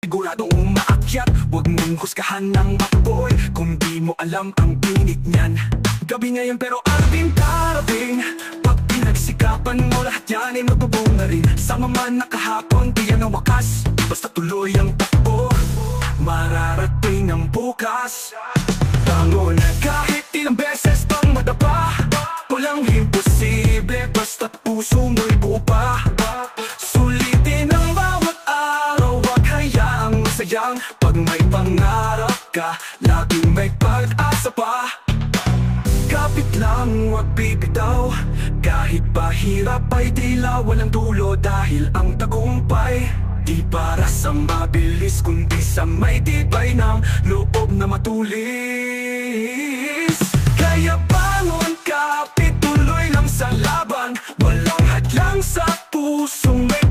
siguradong umaakyat. Huwag mong husgahan ng apoy kung di mo alam ang init niyan. Gabi ngayon pero ating darating. Pag pinagsikapan mo lahat yan ay magbubunga rin. Sama man na kahapon, di yan ang wakas. Basta tuloy ang takbo, mararating ang bukas. Bangon kahit ilang beses pang madapa. Walang imposible basta't puso mo'y buo pa. Sulitin ang bawat araw, wag hayaang masayang. Pag may pangarap ka, laging may pag-asa pa. Kapit lang, wag bibitaw. Kahit pahirap ay tila walang dulo. Dahil ang tagumpay di para sa mabilis, kundi sa may tibay ng loob na matulis. Kaya bangon, kapit, tuloy lang sa laban. Walang hadlang sa pusong may